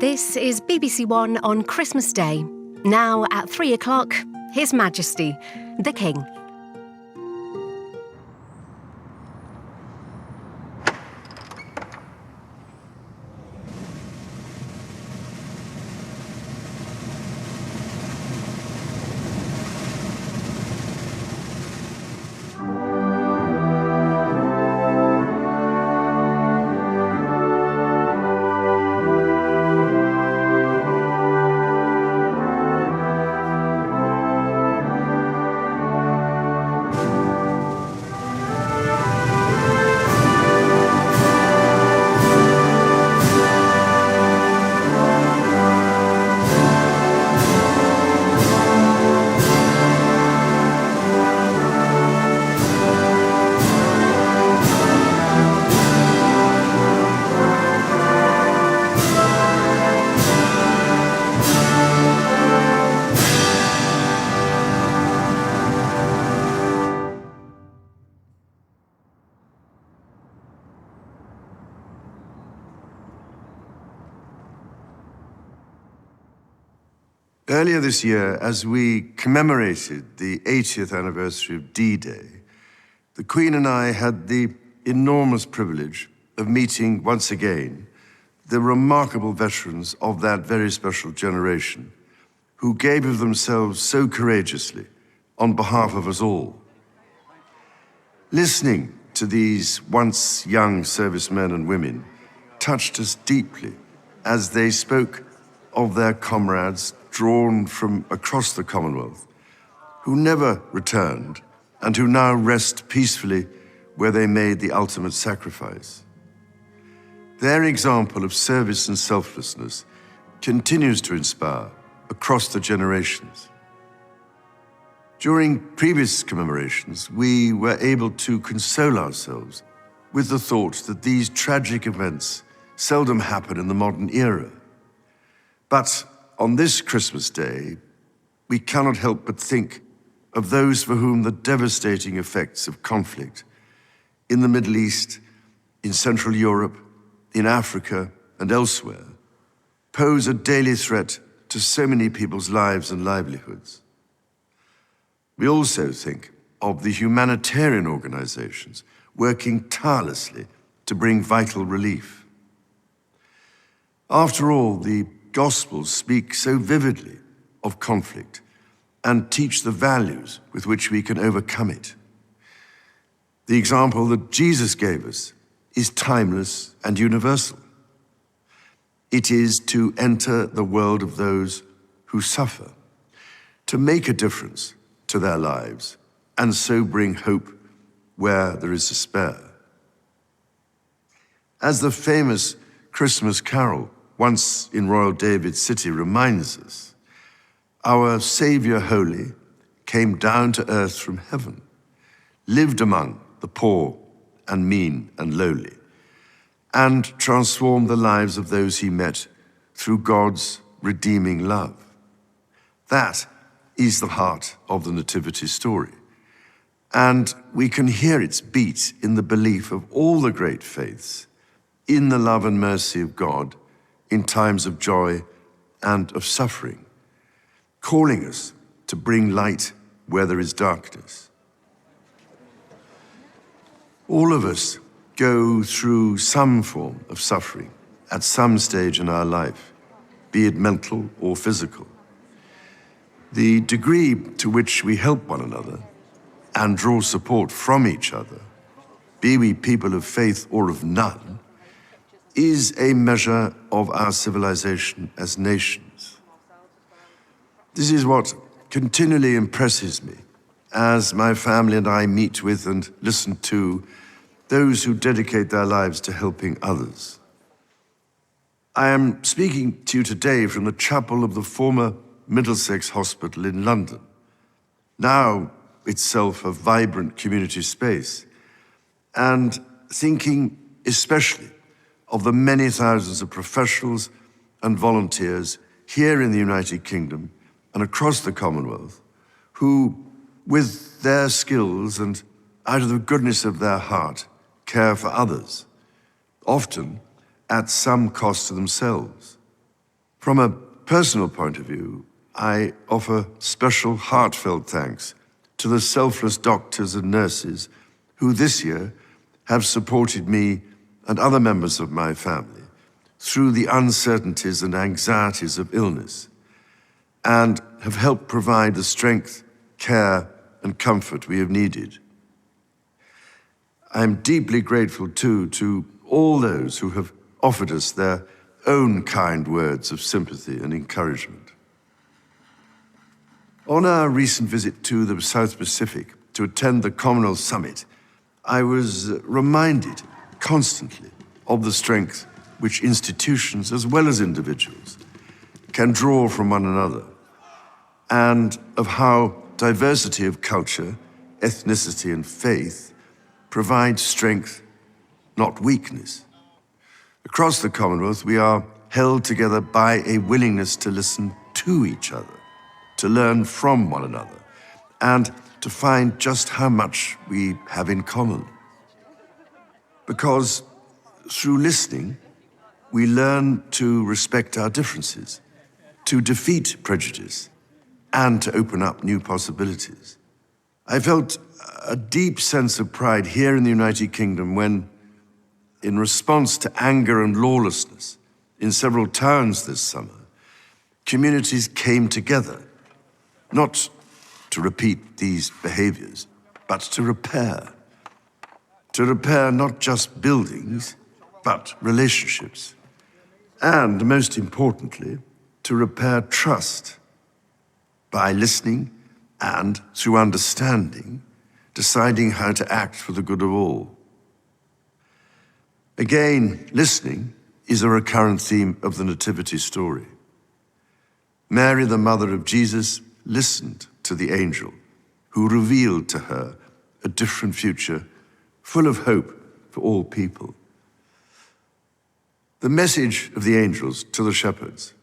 This is BBC One on Christmas Day. Now at 3 o'clock, His Majesty, the King. Earlier this year, as we commemorated the 80th anniversary of D-Day, the Queen and I had the enormous privilege of meeting once again the remarkable veterans of that very special generation who gave of themselves so courageously on behalf of us all. Listening to these once young servicemen and women touched us deeply as they spoke of their comrades drawn from across the Commonwealth, who never returned and who now rest peacefully where they made the ultimate sacrifice. Their example of service and selflessness continues to inspire across the generations. During previous commemorations, we were able to console ourselves with the thought that these tragic events seldom happen in the modern era. But on this Christmas Day, we cannot help but think of those for whom the devastating effects of conflict in the Middle East, in Central Europe, in Africa, and elsewhere pose a daily threat to so many people's lives and livelihoods. We also think of the humanitarian organizations working tirelessly to bring vital relief. After all, the Gospels speak so vividly of conflict and teach the values with which we can overcome it. The example that Jesus gave us is timeless and universal. It is to enter the world of those who suffer, to make a difference to their lives, and so bring hope where there is despair. As the famous Christmas carol once in Royal David's City reminds us, our Savior Holy came down to earth from heaven, lived among the poor and mean and lowly, and transformed the lives of those he met through God's redeeming love. That is the heart of the Nativity story, and we can hear its beat in the belief of all the great faiths in the love and mercy of God in times of joy and of suffering, calling us to bring light where there is darkness. All of us go through some form of suffering at some stage in our life, be it mental or physical. The degree to which we help one another and draw support from each other, be we people of faith or of none, is a measure of our civilization as nations. This is what continually impresses me as my family and I meet with and listen to those who dedicate their lives to helping others. I am speaking to you today from the chapel of the former Middlesex Hospital in London, now itself a vibrant community space, and thinking especially of the many thousands of professionals and volunteers here in the United Kingdom and across the Commonwealth who, with their skills and out of the goodness of their heart, care for others, often at some cost to themselves. From a personal point of view, I offer special heartfelt thanks to the selfless doctors and nurses who this year have supported me and other members of my family through the uncertainties and anxieties of illness, and have helped provide the strength, care, and comfort we have needed. I'm deeply grateful, too, to all those who have offered us their own kind words of sympathy and encouragement. On our recent visit to the South Pacific to attend the Commonwealth Summit, I was reminded constantly of the strength which institutions, as well as individuals, can draw from one another, and of how diversity of culture, ethnicity, and faith provides strength, not weakness. Across the Commonwealth, we are held together by a willingness to listen to each other, to learn from one another, and to find just how much we have in common. Because through listening, we learn to respect our differences, to defeat prejudice, and to open up new possibilities. I felt a deep sense of pride here in the United Kingdom when, in response to anger and lawlessness in several towns this summer, communities came together, not to repeat these behaviors, but to repair. To repair not just buildings, but relationships. And most importantly, to repair trust by listening and, through understanding, deciding how to act for the good of all. Again, listening is a recurrent theme of the Nativity story. Mary, the mother of Jesus, listened to the angel who revealed to her a different future full of hope for all people. The message of the angels to the shepherds,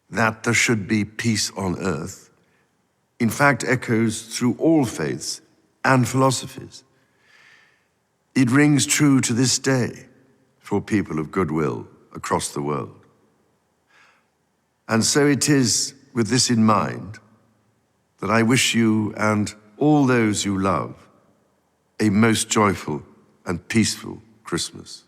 that there should be peace on earth, in fact echoes through all faiths and philosophies. It rings true to this day for people of goodwill across the world. And so it is with this in mind that I wish you and all those you love a most joyful and peaceful Christmas.